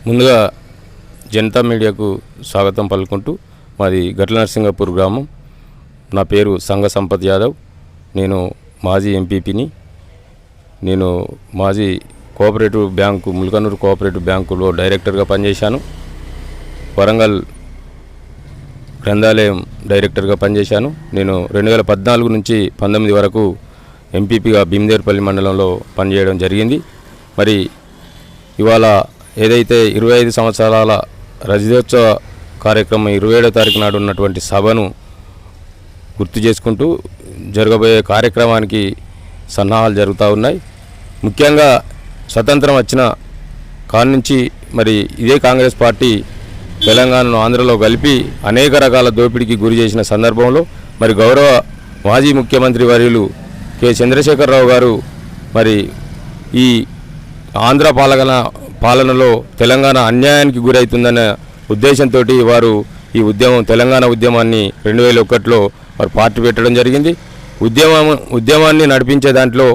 ముందుగా జనతా మీడియాకు స్వాగతం పలుకుంటూ మాది గట్ల నరసింగపూర్ గ్రామం. నా పేరు సంగ సంపత్ యాదవ్. నేను మాజీ ఎంపీపీని. నేను మాజీ కోఆపరేటివ్ బ్యాంకు ముల్కనూరు కోఆపరేటివ్ బ్యాంకులో డైరెక్టర్గా పనిచేశాను. వరంగల్ గ్రంథాలయం డైరెక్టర్గా పనిచేశాను. నేను 2014 నుంచి 19 వరకు ఎంపీపీగా భీమదేవరపల్లి మండలంలో పనిచేయడం జరిగింది. మరి ఇవాళ ఏదైతే 25 సంవత్సరాల రజతోత్సవ కార్యక్రమం 27వ తారీఖు నాడు ఉన్నటువంటి సభను గుర్తు చేసుకుంటూ జరగబోయే కార్యక్రమానికి సన్నాహాలు జరుగుతూ ఉన్నాయి. ముఖ్యంగా స్వతంత్రం వచ్చిన కాడ నుంచి మరి ఇదే కాంగ్రెస్ పార్టీ తెలంగాణను ఆంధ్రలో కలిపి అనేక రకాల దోపిడీకి గురి చేసిన సందర్భంలో మరి గౌరవ మాజీ ముఖ్యమంత్రి వర్యులు కె చంద్రశేఖరరావు గారు మరి ఈ ఆంధ్ర పాలనలో తెలంగాణ అన్యాయానికి గురవుతుందన్న ఉద్దేశంతో వారు ఈ తెలంగాణ ఉద్యమాన్ని 2001లో వారు పార్టీ పెట్టడం జరిగింది. ఉద్యమాన్ని నడిపించే దాంట్లో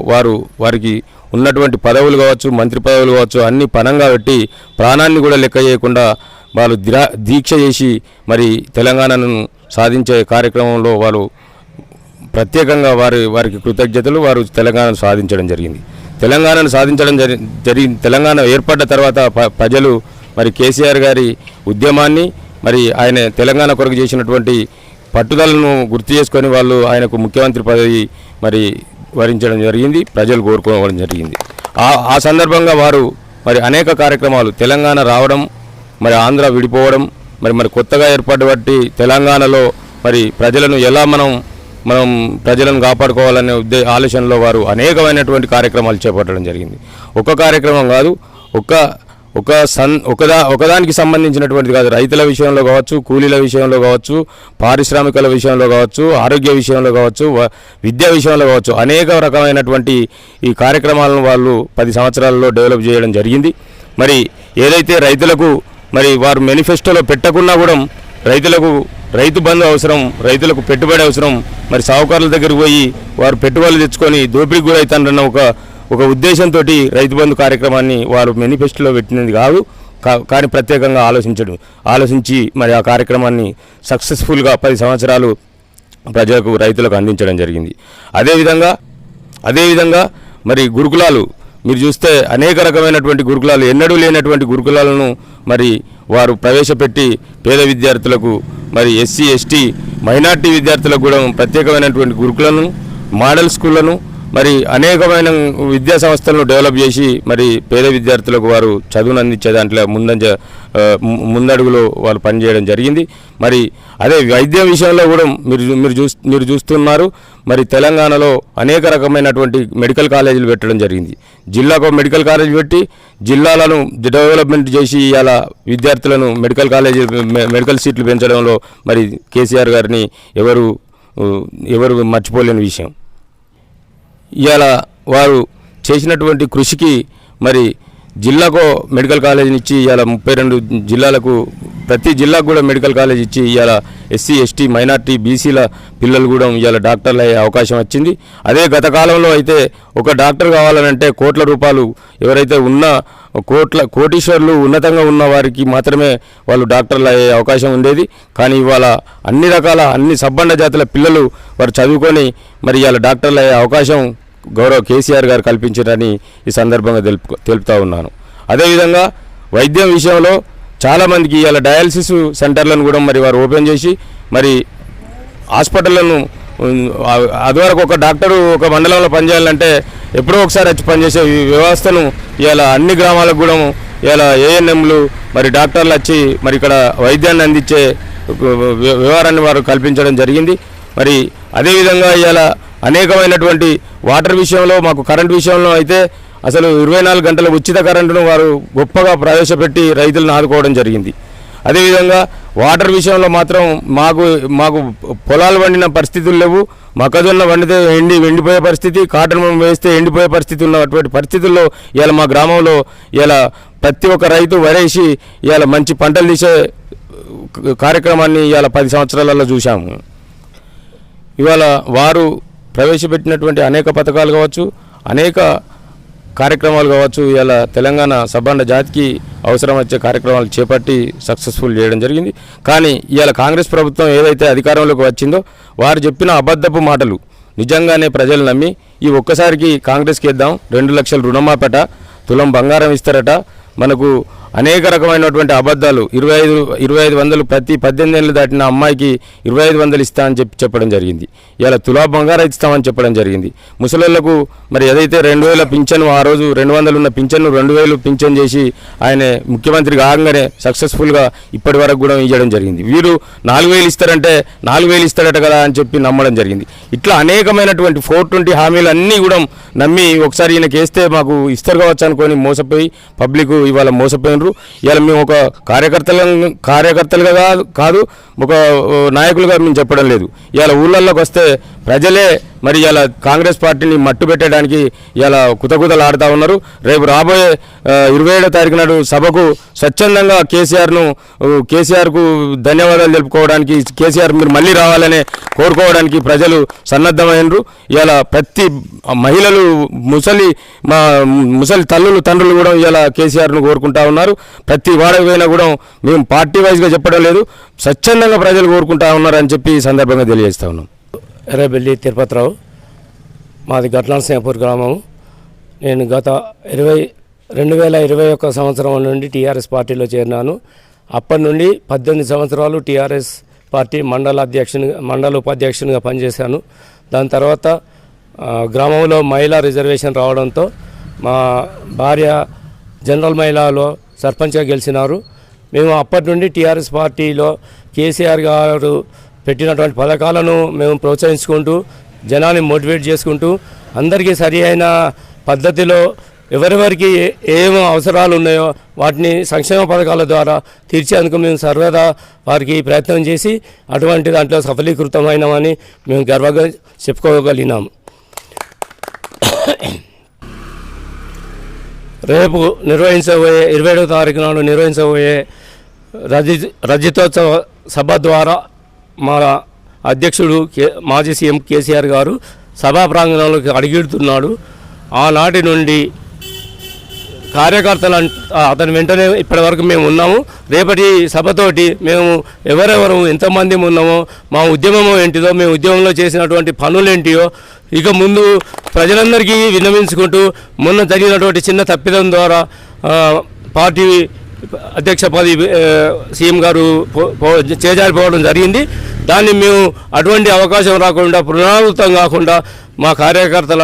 వారికి ఉన్నటువంటి పదవులు కావచ్చు, మంత్రి పదవులు కావచ్చు, అన్ని పనంగా పెట్టి ప్రాణాన్ని కూడా లెక్క చేయకుండా వాళ్ళు దీక్ష చేసి మరి తెలంగాణను సాధించే కార్యక్రమంలో వాళ్ళు ప్రత్యేకంగా వారికి కృతజ్ఞతలు. వారు తెలంగాణను సాధించడం జరిగింది. తెలంగాణను సాధించడం తెలంగాణ ఏర్పడ్డ తర్వాత ప్రజలు మరి కేసీఆర్ గారి ఉద్యమాన్ని మరి ఆయన తెలంగాణ కొరకు చేసినటువంటి పట్టుదలను గుర్తు చేసుకొని వాళ్ళు ఆయనకు ముఖ్యమంత్రి పదవి మరి వరించడం జరిగింది. ప్రజలు కోరుకోవడం జరిగింది. ఆ సందర్భంగా వారు మరి అనేక కార్యక్రమాలు తెలంగాణ రావడం, మరి ఆంధ్ర విడిపోవడం, మరి కొత్తగా ఏర్పడబట్టి తెలంగాణలో మరి ప్రజలను ఎలా మనం ప్రజలను కాపాడుకోవాలనే ఆలోచనలో వారు అనేకమైనటువంటి కార్యక్రమాలు చేపట్టడం జరిగింది. ఒక కార్యక్రమం కాదు, ఒకదానికి సంబంధించినటువంటిది కాదు. రైతుల విషయంలో కావచ్చు, కూలీల విషయంలో కావచ్చు, పారిశ్రామికల విషయంలో కావచ్చు, ఆరోగ్య విషయంలో కావచ్చు, విద్యా విషయంలో కావచ్చు, అనేక రకమైనటువంటి ఈ కార్యక్రమాలను వాళ్ళు 10 సంవత్సరాలలో డెవలప్ చేయడం జరిగింది. మరి ఏదైతే రైతులకు మరి వారు మేనిఫెస్టోలో పెట్టకున్నా కూడా రైతు బంధు అవసరం, రైతులకు పెట్టుబడి అవసరం, మరి సాహుకారుల దగ్గరికి పోయి వారు పెట్టుబడులు తెచ్చుకొని దోపిడీకి గురవుతారన్న ఒక ఉద్దేశంతో రైతు బంధు కార్యక్రమాన్ని వారు మేనిఫెస్టోలో పెట్టినది కాదు, కానీ ప్రత్యేకంగా ఆలోచించి మరి ఆ కార్యక్రమాన్ని సక్సెస్ఫుల్గా 10 సంవత్సరాలు రైతులకు అందించడం జరిగింది. అదేవిధంగా మరి గురుకులాలు మీరు చూస్తే అనేక రకమైనటువంటి గురుకులాలు, ఎన్నడూ లేనటువంటి గురుకులాలను మరి వారు ప్రవేశపెట్టి పేద విద్యార్థులకు, మరి ఎస్సీ ఎస్టీ మైనార్టీ విద్యార్థులకు కూడా ప్రత్యేకమైనటువంటి గురుకులను, మోడల్ స్కూళ్లను, మరి అనేకమైన విద్యా సంస్థలను డెవలప్ చేసి మరి పేద విద్యార్థులకు వారు చదువును అందించే దాంట్లో ముందడుగులో వాళ్ళు పనిచేయడం జరిగింది. మరి అదే వైద్యం విషయంలో కూడా మీరు చూస్తున్నారు. మరి తెలంగాణలో అనేక రకమైనటువంటి మెడికల్ కాలేజీలు పెట్టడం జరిగింది. జిల్లాకు మెడికల్ కాలేజీ పెట్టి జిల్లాలను డెవలప్మెంట్ చేసి ఇవాళ విద్యార్థులను మెడికల్ సీట్లు పెంచడంలో మరి కేసీఆర్ గారిని ఎవరు మర్చిపోలేని విషయం. ఇవాళ వారు చేసినటువంటి కృషికి మరి జిల్లాకు మెడికల్ కాలేజీని ఇచ్చి ఇవాళ 32 జిల్లాలకు ప్రతి జిల్లాకు కూడా మెడికల్ కాలేజ్ ఇచ్చి ఇవాళ ఎస్సీ ఎస్టీ మైనార్టీ బీసీల పిల్లలు కూడా ఇవాళ డాక్టర్లు అయ్యే అవకాశం వచ్చింది. అదే గత కాలంలో అయితే ఒక డాక్టర్ కావాలనంటే కోట్ల రూపాయలు ఎవరైతే కోటీశ్వర్లు ఉన్నతంగా ఉన్న వారికి మాత్రమే వాళ్ళు డాక్టర్లు అయ్యే అవకాశం ఉండేది. కానీ ఇవాళ అన్ని సబ్బండ జాతుల పిల్లలు వారు చదువుకొని మరి ఇవాళ డాక్టర్లు అయ్యే అవకాశం గౌరవ కేసీఆర్ గారు కల్పించారని ఈ సందర్భంగా తెలుపుతా ఉన్నాను. అదేవిధంగా వైద్యం విషయంలో చాలామందికి ఇవాళ డయాలసిస్ సెంటర్లను కూడా మరి వారు ఓపెన్ చేసి మరి హాస్పిటళ్లను అదివరకు ఒక డాక్టరు ఒక మండలంలో పనిచేయాలంటే ఎప్పుడో ఒకసారి వచ్చి పనిచేసే వ్యవస్థను ఇవాళ అన్ని గ్రామాలకు కూడా ఇవాళ ఏఎన్ఎంలు మరి డాక్టర్లు వచ్చి మరి ఇక్కడ వైద్యాన్ని అందించే వ్యవహారాన్ని వారు కల్పించడం జరిగింది. మరి అదేవిధంగా ఇవాళ అనేకమైనటువంటి వాటర్ విషయంలో, మాకు కరెంటు విషయంలో అయితే అసలు 24 గంటల ఉచిత కరెంటును వారు గొప్పగా ప్రవేశపెట్టి రైతులను ఆదుకోవడం జరిగింది. అదేవిధంగా వాటర్ విషయంలో మాత్రం మాకు పొలాలు వండిన పరిస్థితులు లేవు. మొక్కజొన్న వండితే ఎండిపోయే పరిస్థితి, కాటన్ వేస్తే ఎండిపోయే పరిస్థితి ఉన్నటువంటి పరిస్థితుల్లో ఇవాళ మా గ్రామంలో ఇవాళ ప్రతి ఒక్క రైతు వరేసి ఇవాళ మంచి పంటలు తీసే కార్యక్రమాన్ని ఇవాళ 10 సంవత్సరాలలో చూశాము. ఇవాళ వారు ప్రవేశపెట్టినటువంటి అనేక పథకాలు కావచ్చు, అనేక కార్యక్రమాలు కావచ్చు, ఇలా తెలంగాణ సబ్బండ జాతికి అవసరం వచ్చే కార్యక్రమాలు చేపట్టి సక్సెస్ఫుల్ చేయడం జరిగింది. కానీ ఇవాళ కాంగ్రెస్ ప్రభుత్వం ఏదైతే అధికారంలోకి వచ్చిందో వారు చెప్పిన అబద్ధపు మాటలు నిజంగానే ప్రజలు నమ్మి ఈ ఒక్కసారికి కాంగ్రెస్కి ఇద్దాం, 2 లక్షల రుణమాపట, తులం బంగారం ఇస్తారట, మనకు అనేక రకమైనటువంటి అబద్ధాలు, 2500 ప్రతి 18 ఏళ్ళు దాటిన అమ్మాయికి 2500 ఇస్తా అని చెప్పడం జరిగింది. ఇలా తులా బంగారం ఇస్తామని చెప్పడం జరిగింది. ముసలిళ్లకు మరి ఏదైతే 2000 పింఛను, ఆ రోజు 200 ఉన్న పింఛను 2000 పింఛన్ చేసి ఆయన ముఖ్యమంత్రి కాగానే సక్సెస్ఫుల్గా ఇప్పటి వరకు కూడా ఇవ్వడం జరిగింది. వీరు 4000 ఇస్తారంటే 4000 ఇస్తాడట కదా అని చెప్పి నమ్మడం జరిగింది. ఇట్లా అనేకమైనటువంటి 420 హామీలు అన్నీ కూడా నమ్మి ఒకసారి ఈయనకి వేస్తే మాకు ఇస్తారు కావచ్చు అనుకొని మోసపోయి పబ్లిక్ ఇవాళ మోసపోయినరు. ఇవాళ మేము ఒక కార్యకర్తలుగా కాదు, ఒక నాయకులుగా మేము చెప్పడం లేదు. ఇవాళ ఊళ్ళల్లోకి వస్తే ప్రజలే మరి ఇలా కాంగ్రెస్ పార్టీని మట్టు పెట్టడానికి ఇలా కుతకుతలాడుతూ ఉన్నారు. రేపు రాబోయే 27వ తారీఖు నాడు సభకు స్వచ్ఛందంగా కేసీఆర్కు ధన్యవాదాలు తెలుపుకోవడానికి, కేసీఆర్ మీరు మళ్ళీ రావాలనే కోరుకోవడానికి ప్రజలు సన్నద్ధమైనరు. ఇలా ప్రతి మహిళలు, ముసలి తల్లులు తండ్రులు కూడా ఇలా కేసీఆర్ను కోరుకుంటా ఉన్నారు. ప్రతి వాడకైనా కూడా మేము పార్టీ వైజ్గా చెప్పడం లేదు, స్వచ్ఛందంగా ప్రజలు కోరుకుంటా ఉన్నారు అని చెప్పి ఈ సందర్భంగా తెలియజేస్తా ఉన్నాం. ఎర్రబెల్లి తిరుపతిరావు, మాది గట్లనరసింహపూర్ గ్రామం. నేను గత 2021 సంవత్సరం నుండి టీఆర్ఎస్ పార్టీలో చేరినాను. అప్పటి నుండి 18 సంవత్సరాలు టీఆర్ఎస్ పార్టీ మండల ఉపాధ్యక్షునిగా పనిచేశాను. దాని తర్వాత గ్రామంలో మహిళా రిజర్వేషన్ రావడంతో మా భార్య జనరల్ మహిళలో సర్పంచ్గా గెలిచినారు. మేము అప్పటి నుండి టీఆర్ఎస్ పార్టీలో కేసీఆర్ గారు పెట్టినటువంటి పథకాలను మేము ప్రోత్సహించుకుంటూ, జనాన్ని మోటివేట్ చేసుకుంటూ, అందరికీ సరి అయిన పద్ధతిలో ఎవరెవరికి ఏం అవసరాలు ఉన్నాయో వాటిని సంక్షేమ పథకాల ద్వారా తీర్చేందుకు మేము సర్వదా వారికి ప్రయత్నం చేసి అటువంటి దాంట్లో సఫలీకృతమైనమని మేము గర్వంగా చెప్పుకోగలిగినాము. రేపు నిర్వహించబోయే 27వ తారీఖు నాడు నిర్వహించబోయే రజతోత్సవ సభ ద్వారా మా అధ్యక్షుడు మాజీ సీఎం కేసీఆర్ గారు సభా ప్రాంగణంలోకి అడుగుతున్నాడు. ఆనాటి నుండి కార్యకర్తలు అతని వెంటనే ఇప్పటి వరకు మేము ఉన్నాము. రేపటి సభతోటి మేము ఎవరెవరు ఎంతమంది ఉన్నామో, మా ఉద్యమం ఏంటిదో, మేము ఉద్యమంలో చేసినటువంటి పనులు ఏంటియో ఇక ముందు ప్రజలందరికీ విన్నవించుకుంటూ, మొన్న జరిగినటువంటి చిన్న తప్పిదం ద్వారా పార్టీ అధ్యక్ష పదవి సీఎం గారు చేజారిపోవడం జరిగింది. దాన్ని మేము అటువంటి అవకాశం రాకుండా, పునరావృతం కాకుండా మా కార్యకర్తల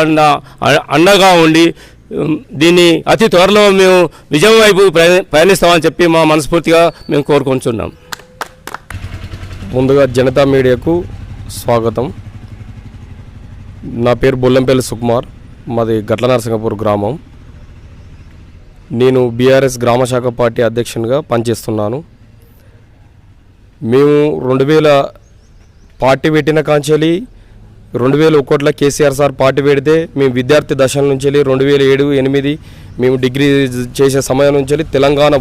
అండగా ఉండి దీన్ని అతి త్వరలో మేము విజయం వైపు పయనిస్తామని చెప్పి మా మనస్ఫూర్తిగా మేము కోరుకుంటున్నాం. ముందుగా జనతా మీడియాకు స్వాగతం. నా పేరు బొల్లంపల్లి సుకుమార్, మాది గట్లనరసింహపూర్ గ్రామం. నేను బీఆర్ఎస్ గ్రామ శాఖ పార్టీ అధ్యక్షునిగా పనిచేస్తున్నాను. మేము 2000 పార్టీ పెట్టిన కాంచెలి 2001లో కేసీఆర్ సార్ పార్టీ పెడితే మేము విద్యార్థి దశల నుంచి 2007-8 మేము డిగ్రీ చేసే సమయం నుంచి తెలంగాణ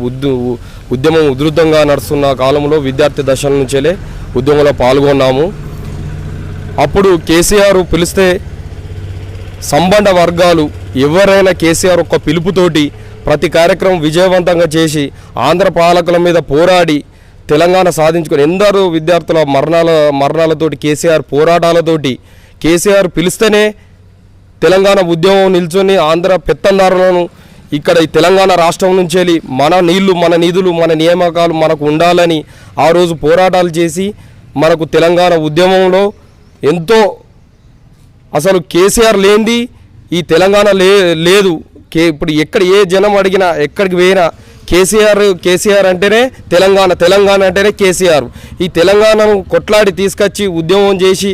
ఉద్యమం ఉధృతంగా నడుస్తున్న కాలంలో విద్యార్థి దశల నుంచే ఉద్యమంలో పాల్గొన్నాము. అప్పుడు కేసీఆర్ పిలిస్తే సంబంధ వర్గాలు ఎవరైనా కేసీఆర్ ఒక్క పిలుపుతోటి ప్రతి కార్యక్రమం విజయవంతంగా చేసి ఆంధ్ర పాలకుల మీద పోరాడి తెలంగాణ సాధించుకొని ఎందరో విద్యార్థుల మరణాలతోటి, కేసీఆర్ పోరాటాలతోటి, కేసీఆర్ పిలిస్తేనే తెలంగాణ ఉద్యమం నిల్చొని ఆంధ్ర పెత్తందారులను ఇక్కడ ఈ తెలంగాణ రాష్ట్రం నుంచి మన నీళ్లు, మన నిధులు, మన నియామకాలు మనకు ఉండాలని ఆ రోజు పోరాటాలు చేసి మనకు తెలంగాణ ఉద్యమంలో ఎంతో, అసలు కేసీఆర్ లేనిది ఈ తెలంగాణ లేదు. ఇప్పుడు ఎక్కడ ఏ జనం అడిగినా ఎక్కడికి పోయినా కేసీఆర్ అంటేనే తెలంగాణ అంటేనే కేసీఆర్. ఈ తెలంగాణను కొట్లాడి ఉద్యమం చేసి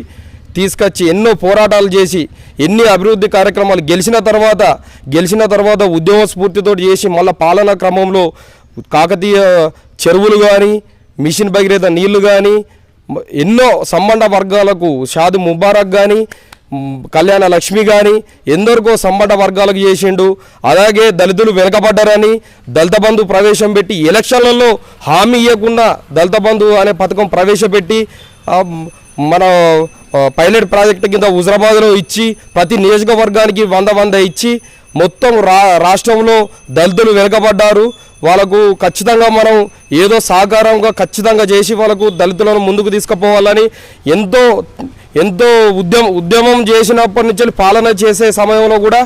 తీసుకొచ్చి ఎన్నో పోరాటాలు చేసి ఎన్ని అభివృద్ధి కార్యక్రమాలు గెలిచిన తర్వాత ఉద్యమ స్ఫూర్తితో చేసి మళ్ళీ పాలనా క్రమంలో కాకతీయ చెరువులు కానీ, మిషన్ భగీరథ నీళ్లు కానీ, ఎన్నో సంబంధ వర్గాలకు షాది ముబారక్ కానీ, కళ్యాణ లక్ష్మి కానీ ఎందరికో సంబంధ వర్గాలకు చేసిండు. అలాగే దళితులు వెనకబడ్డారని దళిత బంధు ప్రవేశం పెట్టి ఎలక్షన్లలో హామీ ఇవ్వకుండా దళిత బంధు అనే పథకం ప్రవేశపెట్టి మన పైలట్ ప్రాజెక్టు కింద హుజరాబాద్లో ఇచ్చి ప్రతి నియోజకవర్గానికి 100 ఇచ్చి మొత్తం రాష్ట్రంలో దళితులు వెనుకబడ్డారు. వాళ్ళకు ఖచ్చితంగా మనం ఏదో సహకారంగా ఖచ్చితంగా చేసి వాళ్ళకు దళితులను ముందుకు తీసుకుపోవాలని ఎంతో ఉద్యమం చేసినప్పటి నుంచి పాలన చేసే సమయంలో కూడా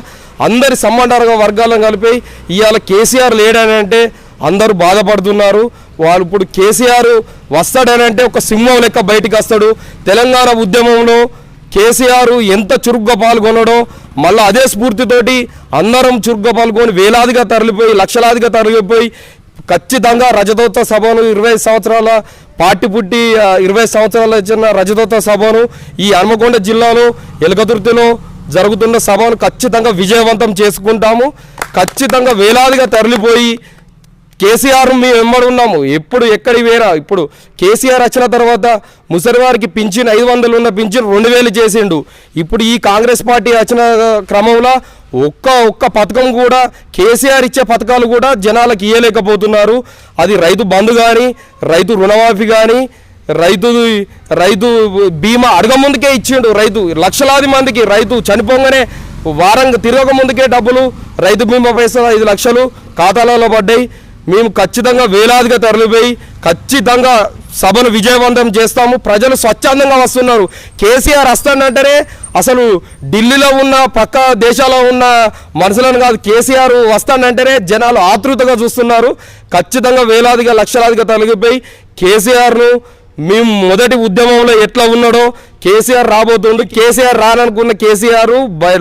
అందరి సంబంధాలుగా వర్గాలను కలిపి ఇవాళ కేసీఆర్ లేడని అంటే అందరూ బాధపడుతున్నారు. వాళ్ళు ఇప్పుడు కేసీఆర్ వస్తాడనంటే ఒక సింహం లెక్క బయటికి వస్తాడు. తెలంగాణ ఉద్యమంలో కేసీఆర్ ఎంత చురుగ్గా పాల్గొనడో మళ్ళీ అదే స్ఫూర్తితోటి అందరం చురుగ్గా పాల్గొని వేలాదిగా తరలిపోయి లక్షలాదిగా తరలిపోయి ఖచ్చితంగా రజతోత్సవ సభను 20 సంవత్సరాల పార్టీ పుట్టి 20 సంవత్సరాలు ఇచ్చిన రజతోత్సవ సభను ఈ హన్మకొండ జిల్లాలో ఎలకతుర్తిలో జరుగుతున్న సభను ఖచ్చితంగా విజయవంతం చేసుకుంటాము. ఖచ్చితంగా వేలాదిగా తరలిపోయి కేసీఆర్ మేము వెంబడి ఉన్నాము. ఎప్పుడు ఎక్కడికి వేరా ఇప్పుడు కేసీఆర్ వచ్చిన తర్వాత ముసలివారికి పింఛన్ 500 ఉన్న పింఛన్ 2000 చేసిండు. ఇప్పుడు ఈ కాంగ్రెస్ పార్టీ వచ్చిన క్రమంలో ఒక్క పథకం కూడా కేసీఆర్ ఇచ్చే పథకాలు కూడా జనాలకు ఇవ్వలేకపోతున్నారు. అది రైతు బంధు కానీ రైతు రుణమాఫీ కానీ రైతు బీమా అడగ ముందుకే ఇచ్చిండు. రైతు లక్షలాది మందికి రైతు చనిపోగానే వారంగా తిరగక ముందుకే డబ్బులు రైతు బీమా పైసలు 5 లక్షలు ఖాతాలలో పడ్డాయి. మేము ఖచ్చితంగా వేలాదిగా తరలిపోయి ఖచ్చితంగా సభను విజయవంతం చేస్తాము. ప్రజలు స్వచ్ఛందంగా వస్తున్నారు. కేసీఆర్ వస్తాడంటేనే అసలు ఢిల్లీలో ఉన్న పక్క దేశాల్లో ఉన్న మనుషులను కాదు, కేసీఆర్ వస్తాడంటేనే జనాలు ఆతృతగా చూస్తున్నారు. ఖచ్చితంగా వేలాదిగా లక్షలాదిగా తరలిపోయి కేసీఆర్ను మేము మొదటి ఉద్యమంలో ఎట్లా ఉన్నాడో కేసీఆర్ రాబోతుండు. కేసీఆర్ రాననుకున్న కేసీఆర్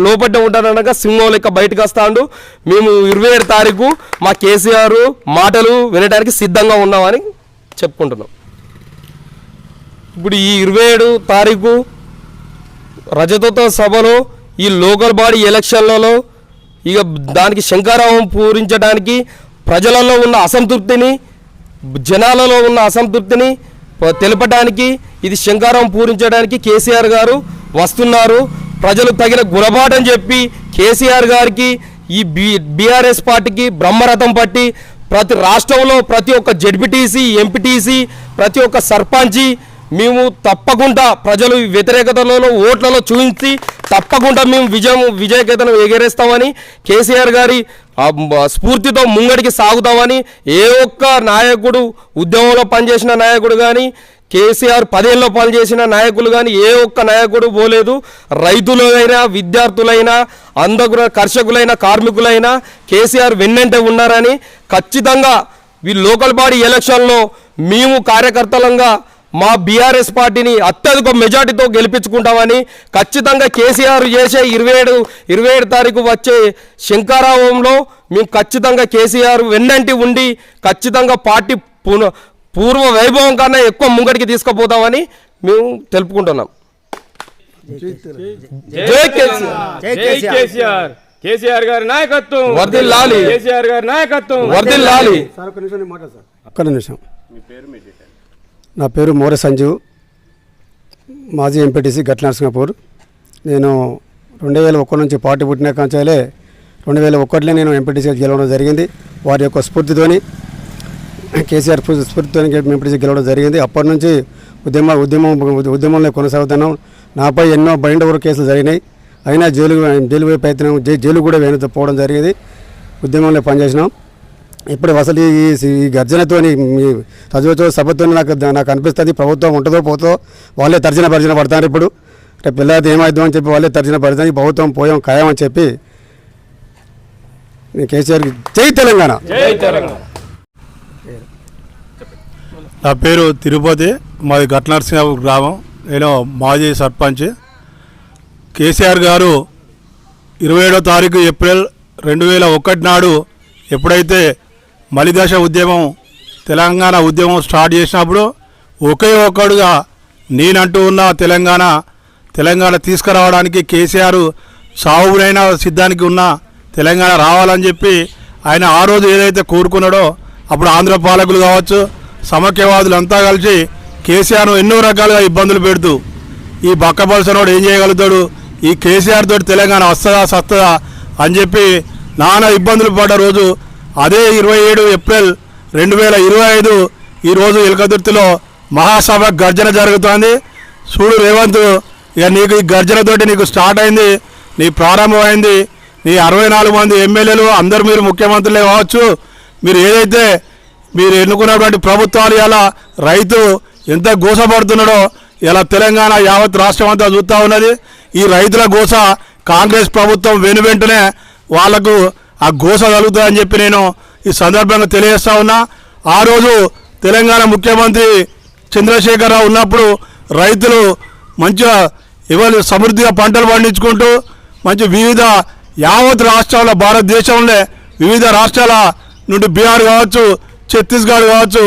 లోపట్టే ఉంటాడనగా సింహం లెక్క బయటకు వస్తాడు. మేము 27 తారీఖు మా కేసీఆర్ మాటలు వినడానికి సిద్ధంగా ఉన్నామని చెప్పుకుంటున్నాం. ఇప్పుడు ఈ 27 తారీఖు రజతోత్సవ సభలో ఈ లోకల్ బాడీ ఎలక్షన్లలో ఇక దానికి శంఖారావం పూరించడానికి ప్రజలలో ఉన్న అసంతృప్తిని జనాలలో ఉన్న అసంతృప్తిని తెలపడానికి ఇది శంఖారావం పూరించడానికి కేసీఆర్ గారు వస్తున్నారు. ప్రజలు తగిన గుణపాఠం చెప్పి కేసీఆర్ గారికి ఈ బీఆర్ఎస్ పార్టీకి బ్రహ్మరథం పట్టి ప్రతి రాష్ట్రంలో ప్రతి ఒక్క జెడ్పీటీసీ ఎంపీటీసీ ప్రతి ఒక్క సర్పంచి మేము తప్పకుండా ప్రజలు వ్యతిరేకతలలో ఓట్లలో చూపించి తప్పకుండా మేము విజయకేతనం ఎగరేస్తామని కేసీఆర్ గారి స్ఫూర్తితో ముంగడికి సాగుతామని ఏ ఒక్క నాయకుడు ఉద్యమంలో పనిచేసిన నాయకుడు కానీ కేసీఆర్ 10 ఏళ్ళలో పనిచేసిన నాయకులు కానీ ఏ ఒక్క నాయకుడు పోలేదు. రైతులైనా విద్యార్థులైనా అందరూ కర్షకులైనా కార్మికులైనా కేసీఆర్ వెన్నంటే ఉన్నారని ఖచ్చితంగా ఈ లోకల్ బాడీ ఎలక్షన్లో మేము కార్యకర్తలంగా మా బీఆర్ఎస్ పార్టీని అత్యధిక మెజార్టీతో గెలిపించుకుంటామని ఖచ్చితంగా కేసీఆర్ చేసే 27 తారీఖు వచ్చే శంఖారావంలో మేము ఖచ్చితంగా కేసీఆర్ వెన్నంటి ఉండి ఖచ్చితంగా పార్టీ పూర్వ వైభవం కన్నా ఎక్కువ ముంగడికి తీసుకుపోతామని మేము తెలుపుకుంటున్నాం. జై కేసీఆర్. కేసీఆర్ గారి నాయకత్వం వర్ధిల్లాలి. కేసీఆర్ గారి నాయకత్వం వర్ధిల్లాలి. ఒక్క నిమిషం. నా పేరు మోరె సంజీవ్, మాజీ ఎంపీటీసీ గట్ల నరసింగపూర్. నేను 2001 నుంచి పార్టీ పుట్టిన కాంచాలే 2001లో నేను ఎంపీటీసీ గెలవడం జరిగింది. వారి యొక్క స్ఫూర్తితోని కేసీఆర్ స్ఫూర్తితోని ఎంపీటీసీ గెలవడం జరిగింది. అప్పటి నుంచి ఉద్యమంలో కొనసాగుతున్నాం. నాపై ఎన్నో బైండ్ ఓవర్ కేసులు జరిగినాయి. అయినా జైలు ప్రయత్నం జైలు కూడా పోవడం జరిగింది. ఉద్యమంలో పనిచేసినాం. ఇప్పుడు అసలు ఈ గర్జనతోని చదువుతో సభతో నాకు అనిపిస్తుంది ప్రభుత్వం ఉంటుందో పోతో వాళ్ళే తర్జన భర్జన పడతారు. ఇప్పుడు రేపు పిల్లలది ఏమైద్దాం అని చెప్పి వాళ్ళే తర్జన పడతారు. ఈ ప్రభుత్వం పోయాం ఖాయమని చెప్పి కేసీఆర్ జై తెలంగాణ. నా పేరు తిరుపతి, మాది గట్ల నరసింగపూర్ గ్రామం. నేను మాజీ సర్పంచ్. కేసీఆర్ గారు 27వ తారీఖు ఏప్రిల్ 2001 నాడు ఎప్పుడైతే మలిదశ ఉద్యమం తెలంగాణ ఉద్యమం స్టార్ట్ చేసినప్పుడు ఒకే ఒక్కడుగా నేనంటూ ఉన్న తెలంగాణ తీసుకురావడానికి కేసీఆర్ సాగునైనా సిద్ధానికి ఉన్న తెలంగాణ రావాలని చెప్పి ఆయన ఆ రోజు ఏదైతే కోరుకున్నాడో అప్పుడు ఆంధ్ర పాలకులు కావచ్చు సమైక్యవాదులు అంతా కలిసి కేసీఆర్ను ఎన్నో రకాలుగా ఇబ్బందులు పెడుతూ ఈ బక్కపలసనోడు ఏం చేయగలుగుతాడు, ఈ కేసీఆర్ తోటి తెలంగాణ వస్తుందా సస్తుందా అని చెప్పి నానా ఇబ్బందులు పడ్డ రోజు అదే 27 ఏప్రిల్ 2025 ఈరోజు ఎలకతుర్తిలో మహాసభ గర్జన జరుగుతోంది. చూడు రేవంత్, ఇక నీకు ఈ గర్జనతోటి నీకు స్టార్ట్ అయింది, నీ ప్రారంభమైంది. నీ 64 మంది ఎమ్మెల్యేలు అందరూ మీరు ముఖ్యమంత్రులే కావచ్చు, మీరు ఏదైతే మీరు ఎన్నుకున్నటువంటి ప్రభుత్వాలు ఇలా రైతు ఎంత గోసపడుతున్నాడో ఇలా తెలంగాణ యావత్ రాష్ట్రం అంతా చూస్తూ ఉన్నది. ఈ రైతుల గోస కాంగ్రెస్ ప్రభుత్వం వెనువెంటనే వాళ్లకు ఆ గోస కలుగుతుందని చెప్పి నేను ఈ సందర్భంగా తెలియజేస్తా ఉన్నా. ఆ రోజు తెలంగాణ ముఖ్యమంత్రి చంద్రశేఖరరావు ఉన్నప్పుడు రైతులు మంచిగా ఎవరు సమృద్ధిగా పంటలు పండించుకుంటూ మంచి వివిధ యావత్ రాష్ట్రాల భారతదేశంలో వివిధ రాష్ట్రాల నుండి బీహార్ కావచ్చు, ఛత్తీస్గఢ్ కావచ్చు,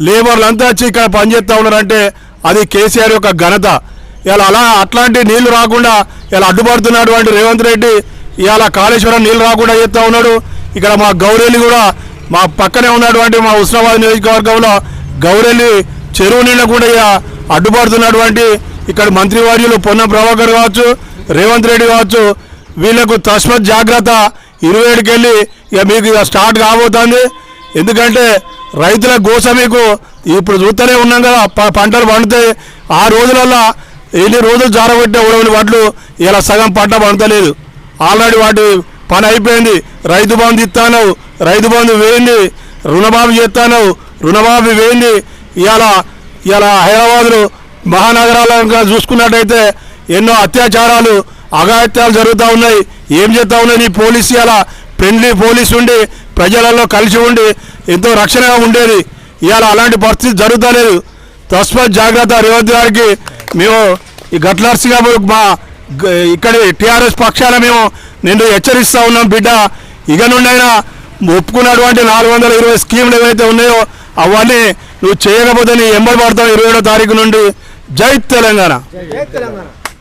లేబర్లు అంతా వచ్చి ఇక్కడ పనిచేస్తూ ఉన్నారంటే అది కేసీఆర్ యొక్క ఘనత. ఇలా అట్లాంటి నీళ్లు రాకుండా ఇలా అడ్డుపడుతున్నటువంటి రేవంత్ రెడ్డి ఇవాళ కాళేశ్వరం నీళ్ళు రాకుండా చేస్తూ ఉన్నాడు. ఇక్కడ మా గౌరెల్లి కూడా మా పక్కనే ఉన్నటువంటి మా హుస్నాబాద్ నియోజకవర్గంలో గౌరెల్లి చెరువు నీళ్ళు కూడా ఇక అడ్డుపడుతున్నటువంటి ఇక్కడ మంత్రివర్యులు పొన్నం ప్రభాకర్ కావచ్చు, రేవంత్ రెడ్డి కావచ్చు, వీళ్లకు తస్మత్ జాగ్రత్త 27కి వెళ్ళి ఇక మీకు ఇక స్టార్ట్ కాబోతుంది. ఎందుకంటే రైతుల గోస మీకు ఇప్పుడు చూస్తూనే ఉన్నాం కదా, పంటలు పండుతాయి. ఆ రోజులలో ఎన్ని రోజులు జారబట్టే ఉడవని వడ్లు ఇలా సగం పంట పండలేదు. ఆల్రెడీ వాటి పని అయిపోయింది. రైతు బంధు ఇస్తాను, రైతు బంధు వేయింది, రుణమాఫీ చేస్తాను, రుణమాఫీ వేయింది. ఇవాళ హైదరాబాద్లో మహానగరాలను చూసుకున్నట్టయితే ఎన్నో అత్యాచారాలు అఘాయిత్యాలు జరుగుతూ ఉన్నాయి. ఏం చేస్తూ ఉన్నాయి నీ పోలీసు? ఇలా ఫ్రెండ్లీ పోలీసు ఉండి ప్రజలలో కలిసి ఉండి ఎంతో రక్షణగా ఉండేది. ఇవాళ అలాంటి పరిస్థితి జరుగుతలేదు. తస్మత్ జాగ్రత్త రేవంత్ గారికి మేము ఈ గట్లర్సిగా మా ఇక్కడి టీఆర్ఎస్ పక్షాన మేము నేను హెచ్చరిస్తూ ఉన్నాం. బిడ్డ ఇక నుండి అయినా ఒప్పుకున్నటువంటి 420 స్కీములు ఏవైతే ఉన్నాయో అవన్నీ నువ్వు చేయకపోతే నీ ఎంబడి పడతావు 27వ తారీఖు నుండి. జై తెలంగాణ.